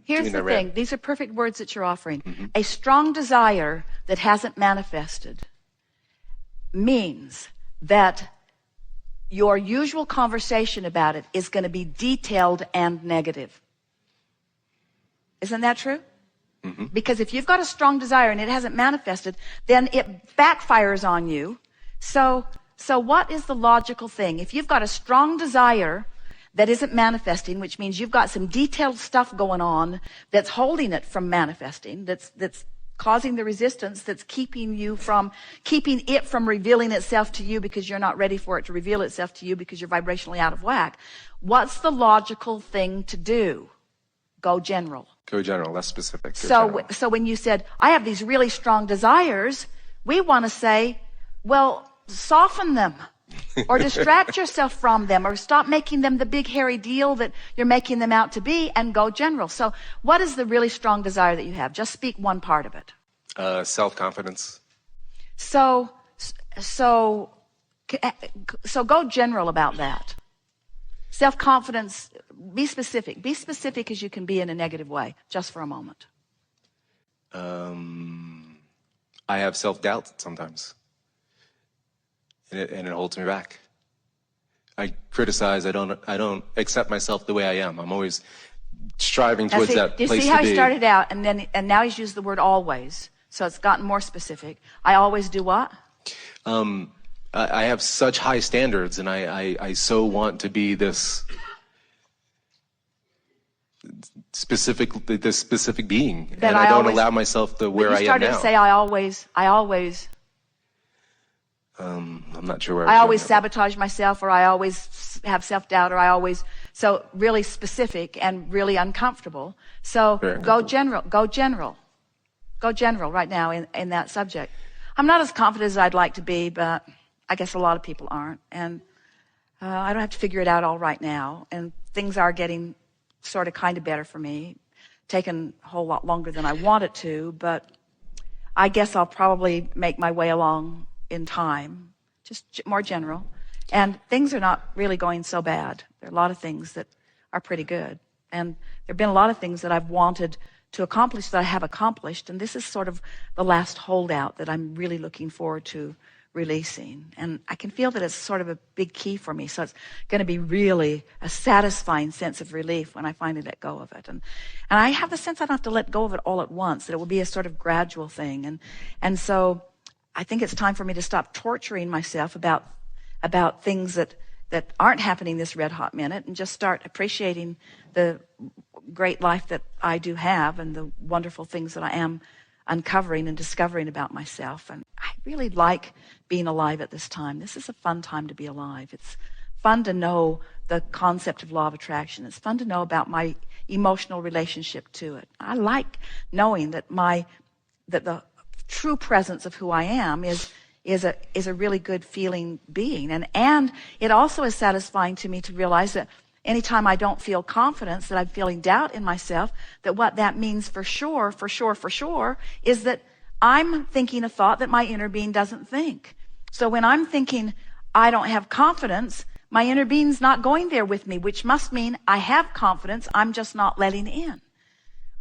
Here's the thing. These are perfect words that you're offering. A strong desire that hasn't manifested means that your usual conversation about it is going to be detailed and negative. Isn't that true? Because if you've got a strong desire and it hasn't manifested, then it backfires on you. So what is the logical thing? If you've got a strong desire that isn't manifesting, which means you've got some detailed stuff going on that's holding it from manifesting, that's causing the resistance, that's keeping it from revealing itself to you because you're not ready for it to reveal itself to you because you're vibrationally out of whack. What's the logical thing to do? Go general. Go general, less specific. So when you said, I have these really strong desires, we want to say, well, soften them. Or distract yourself from them, or stop making them the big hairy deal that you're making them out to be, and go general. So what is the really strong desire that you have? Just speak one part of it. Self-confidence. So go general about that. Self-confidence, be specific. Be specific as you can be in a negative way, just for a moment. I have self-doubt sometimes. And it holds me back. I criticize. I don't accept myself the way I am. I'm always striving towards that place to be. You see how he started out, and now he's used the word always. So it's gotten more specific. I always do what? I have such high standards, and I so want to be this specific being, and I don't allow myself to where I am now. You started to say I always. I'm not sure where I always sabotage myself, or I always have self-doubt, so really specific and really uncomfortable. So go general right now in that subject. I'm not as confident as I'd like to be, but I guess a lot of people aren't. And I don't have to figure it out all right now. And things are getting sort of kind of better for me. Taken a whole lot longer than I wanted to, but I guess I'll probably make my way along in time, just more general. And things are not really going so bad. There are a lot of things that are pretty good. And there have been a lot of things that I've wanted to accomplish that I have accomplished. And this is sort of the last holdout that I'm really looking forward to releasing. And I can feel that it's sort of a big key for me. So it's going to be really a satisfying sense of relief when I finally let go of it. And I have the sense I don't have to let go of it all at once, that it will be a sort of gradual thing. And so I think it's time for me to stop torturing myself about things that aren't happening this red hot minute, and just start appreciating the great life that I do have and the wonderful things that I am uncovering and discovering about myself. And I really like being alive at this time. This is a fun time to be alive. It's fun to know the concept of law of attraction. It's fun to know about my emotional relationship to it. I like knowing that the true presence of who I am is a really good feeling being. And it also is satisfying to me to realize that anytime I don't feel confidence, that I'm feeling doubt in myself, that what that means for sure, is that I'm thinking a thought that my inner being doesn't think. So when I'm thinking I don't have confidence, my inner being's not going there with me, which must mean I have confidence, I'm just not letting in.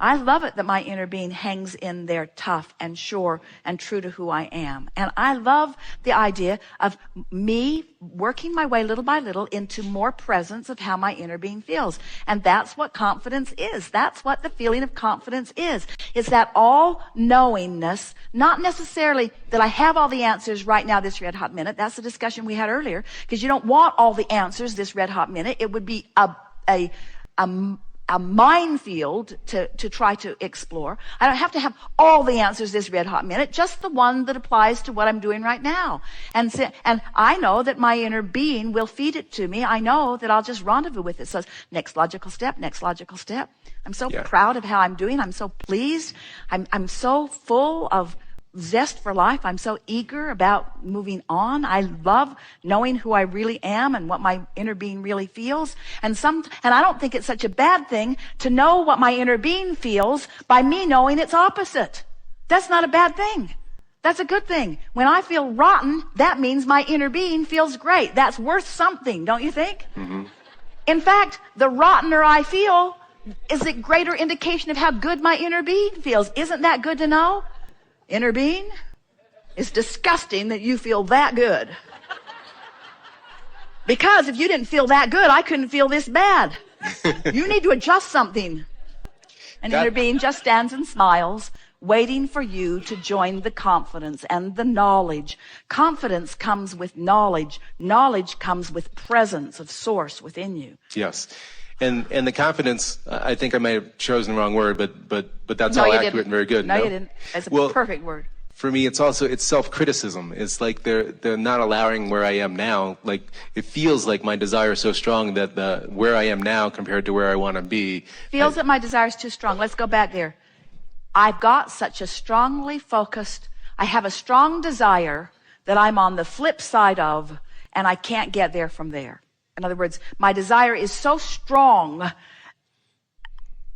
I love it that my inner being hangs in there tough and sure and true to who I am. And I love the idea of me working my way little by little into more presence of how my inner being feels. And that's what confidence is. That's what the feeling of confidence is. It's that all-knowingness, not necessarily that I have all the answers right now this red hot minute. That's the discussion we had earlier, because you don't want all the answers this red hot minute. It would be a minefield to try to explore. I don't have to have all the answers this red hot minute, just the one that applies to what I'm doing right now. And I know that my inner being will feed it to me. I know that I'll just rendezvous with it. So it's next logical step. I'm so proud of how I'm doing. I'm so pleased. I'm so full of zest for life. I'm so eager about moving on. I love knowing who I really am and what my inner being really feels. And I don't think it's such a bad thing to know what my inner being feels by me knowing its opposite. That's not a bad thing. That's a good thing. When I feel rotten, that means my inner being feels great. That's worth something, don't you think? Mm-hmm. In fact, the rottener I feel, is a greater indication of how good my inner being feels. Isn't that good to know? Inner being? It's disgusting that you feel that good. Because if you didn't feel that good, I couldn't feel this bad. You need to adjust something. And inner being just stands and smiles, waiting for you to join the confidence and the knowledge. Confidence comes with knowledge. Knowledge comes with presence of source within you. Yes. And the confidence, I think I may have chosen the wrong word, but that's No, all you accurate didn't. and very good. No, you didn't. It's a perfect word. For me, it's self-criticism. It's like they're not allowing where I am now. Like, it feels like my desire is so strong that where I am now compared to where I want to be. Feels that my desire is too strong. Let's go back there. I've got such a strongly focused, I have a strong desire that I'm on the flip side of, and I can't get there from there. In other words, my desire is so strong,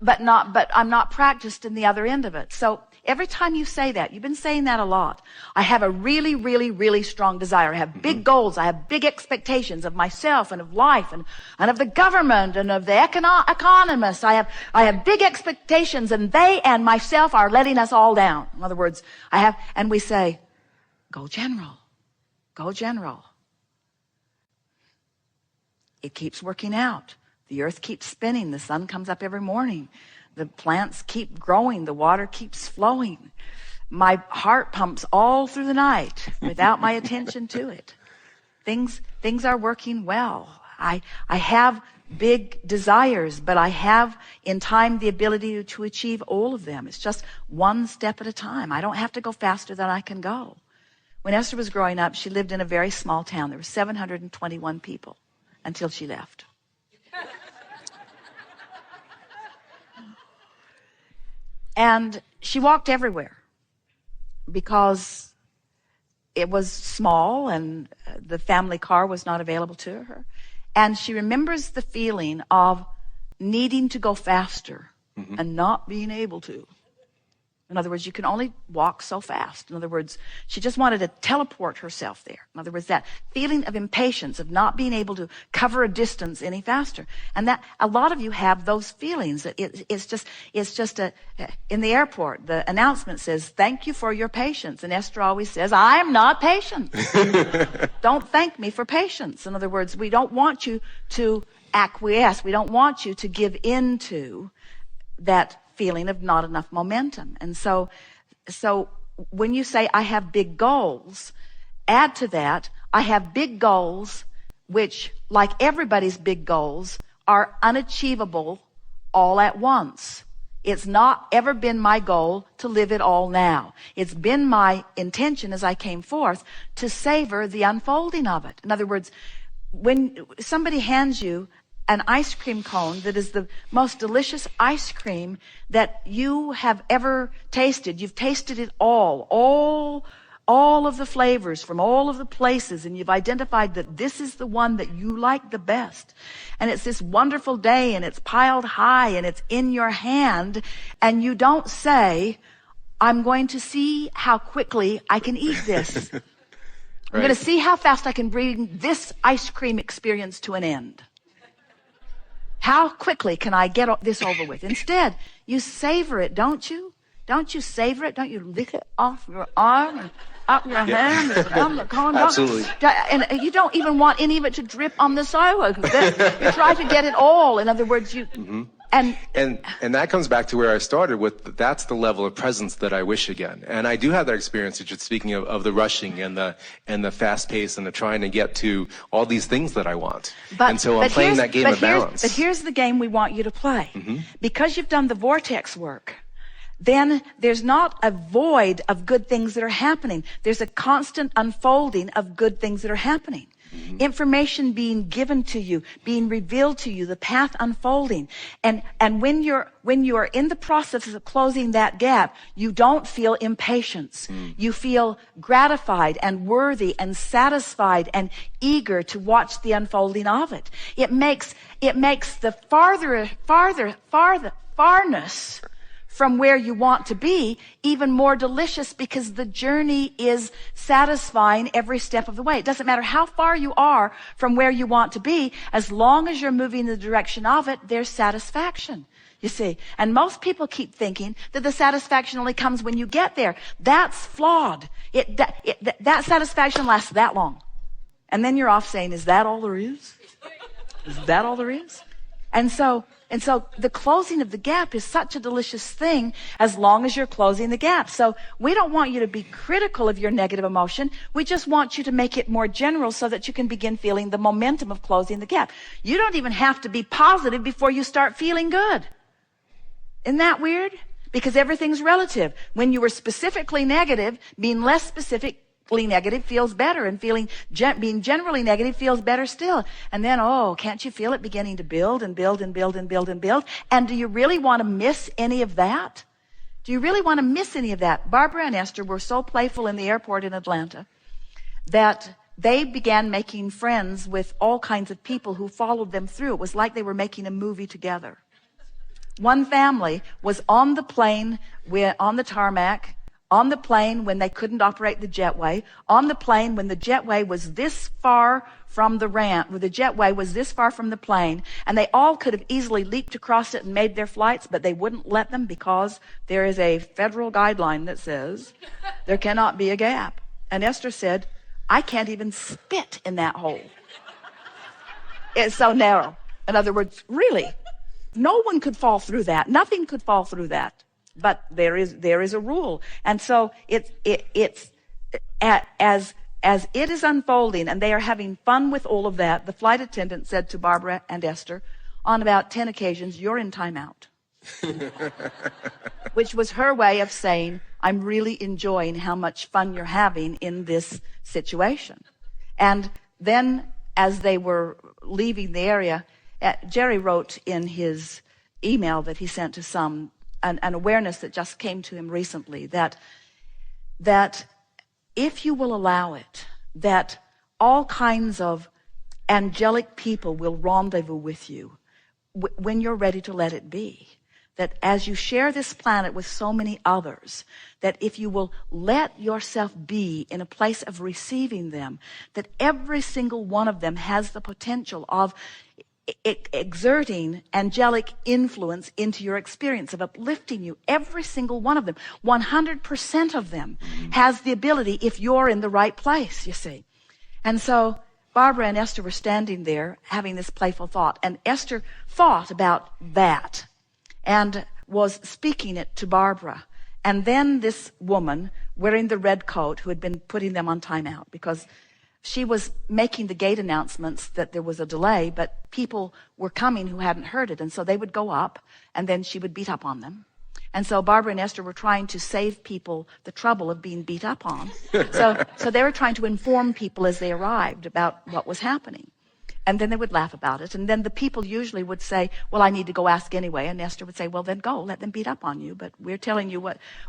but I'm not practiced in the other end of it. So every time you say that, you've been saying that a lot. I have a really, really, really strong desire. I have big goals. I have big expectations of myself and of life and of the government and of the economists. I have big expectations, and they and myself are letting us all down. In other words, and we say, go general, go general. It keeps working out. The earth keeps spinning. The sun comes up every morning. The plants keep growing. The water keeps flowing. My heart pumps all through the night without my attention to it. Things are working well. I have big desires, but I have in time the ability to achieve all of them. It's just one step at a time. I don't have to go faster than I can go. When Esther was growing up, she lived in a very small town. There were 721 people until she left. And she walked everywhere because it was small and the family car was not available to her. And she remembers the feeling of needing to go faster and not being able to. In other words, you can only walk so fast. In other words, she just wanted to teleport herself there. In other words, that feeling of impatience, of not being able to cover a distance any faster. And that a lot of you have those feelings. It's just in the airport, the announcement says, "Thank you for your patience." And Esther always says, "I am not patient." Don't thank me for patience. In other words, we don't want you to acquiesce. We don't want you to give in to that feeling of not enough momentum. And so when you say, I have big goals, add to that, I have big goals, which, like everybody's big goals, are unachievable all at once. It's not ever been my goal to live it all now. It's been my intention as I came forth to savor the unfolding of it. In other words, when somebody hands you an ice cream cone that is the most delicious ice cream that you have ever tasted. You've tasted it all of the flavors from all of the places, and you've identified that this is the one that you like the best. And it's this wonderful day, and it's piled high, and it's in your hand, and you don't say, I'm going to see how quickly I can eat this. I'm going to see how fast I can bring this ice cream experience to an end. How quickly can I get this over with? Instead, you savor it, don't you? Don't you savor it? Don't you lick it off your arm and up your hand and down the cone? Absolutely. And you don't even want any of it to drip on the sidewalk. You try to get it all. In other words, you... And that comes back to where I started with, that's the level of presence that I wish again. And I do have that experience, just speaking of the rushing and the fast pace and the trying to get to all these things that I want. And so I'm playing that game of balance. But here's the game we want you to play. Because you've done the vortex work, then there's not a void of good things that are happening. There's a constant unfolding of good things that are happening. Information being given to you, being revealed to you, the path unfolding. And when you are in the process of closing that gap, you don't feel impatience. You feel gratified and worthy and satisfied and eager to watch the unfolding of it. It makes the farness from where you want to be even more delicious, because the journey is satisfying every step of the way. It doesn't matter how far you are from where you want to be, as long as you're moving in the direction of it, there's satisfaction. you see. And most people keep thinking that the satisfaction only comes when you get there. That's flawed. That satisfaction lasts that long. And then you're off saying, is that all there is? Is that all there is? And so the closing of the gap is such a delicious thing as long as you're closing the gap. So we don't want you to be critical of your negative emotion. We just want you to make it more general so that you can begin feeling the momentum of closing the gap. You don't even have to be positive before you start feeling good. Isn't that weird? Because everything's relative. When you were specifically negative, being less specifically negative feels better, and being generally negative feels better still. And then, can't you feel it beginning to build and build and build and build and build? And do you really want to miss any of that? Do you really want to miss any of that? Barbara and Esther were so playful in the airport in Atlanta that they began making friends with all kinds of people who followed them through. It was like they were making a movie together. One family was on the plane, on the tarmac, on the plane when they couldn't operate the jetway, on the plane when the jetway was this far from the ramp, where the jetway was this far from the plane, and they all could have easily leaped across it and made their flights, but they wouldn't let them because there is a federal guideline that says there cannot be a gap. And Esther said, I can't even spit in that hole. It's so narrow. In other words, really, no one could fall through that. Nothing could fall through that. But there is a rule. And so it's as it is unfolding and they are having fun with all of that, the flight attendant said to Barbara and Esther, on about 10 occasions, you're in timeout. Which was her way of saying, I'm really enjoying how much fun you're having in this situation. And then as they were leaving the area, Jerry wrote in his email that he sent to some, an awareness that just came to him recently, that if you will allow it, that all kinds of angelic people will rendezvous with you when you're ready to let it be. That as you share this planet with so many others, that if you will let yourself be in a place of receiving them, that every single one of them has the potential of exerting angelic influence into your experience, of uplifting you. Every single one of them, 100% of them has the ability if you're in the right place, you see. And so Barbara and Esther were standing there having this playful thought, and Esther thought about that and was speaking it to Barbara. And then this woman wearing the red coat, who had been putting them on timeout because she was making the gate announcements that there was a delay, but people were coming who hadn't heard it. And so they would go up and then she would beat up on them. And so Barbara and Esther were trying to save people the trouble of being beat up on. So they were trying to inform people as they arrived about what was happening. And then they would laugh about it. And then the people usually would say, well, I need to go ask anyway. And Esther would say, well, then go, let them beat up on you. But we're telling you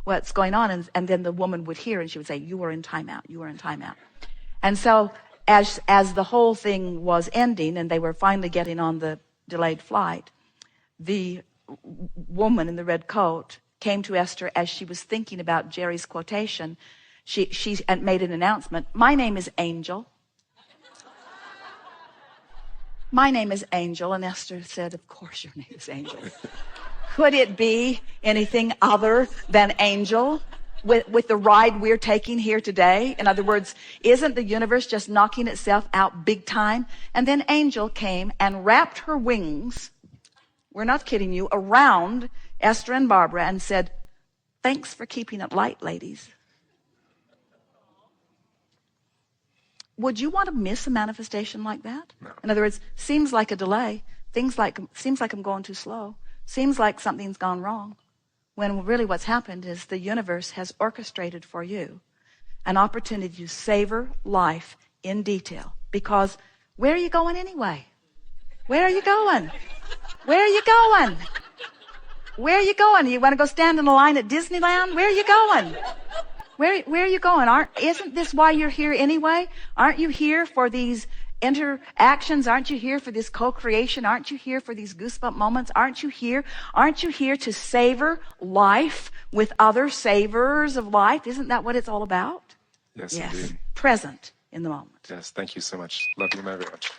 what's going on. And then the woman would hear and she would say, you are in timeout. You are in timeout. And so as the whole thing was ending and they were finally getting on the delayed flight, the woman in the red coat came to Esther as she was thinking about Jerry's quotation. She made an announcement. My name is Angel. My name is Angel. And Esther said, of course your name is Angel. Could it be anything other than Angel? With the ride we're taking here today? In other words, isn't the universe just knocking itself out big time? And then Angel came and wrapped her wings, we're not kidding you, around Esther and Barbara and said, thanks for keeping it light, ladies. Would you want to miss a manifestation like that? No. In other words, seems like a delay. Seems like I'm going too slow. Seems like something's gone wrong. When really what's happened is the universe has orchestrated for you an opportunity to savor life in detail. Because where are you going anyway? Where are you going? Where are you going? Where are you going? You want to go stand in a line at Disneyland? Where are you going? Where are you going? Isn't this why you're here anyway? Aren't you here for these interactions? Aren't you here for this co-creation? Aren't you here for these goosebump moments? Aren't you here to savor life with other savors of life? Isn't that what it's all about? Yes, indeed. Present in the moment. Yes, thank you so much. Love you very much.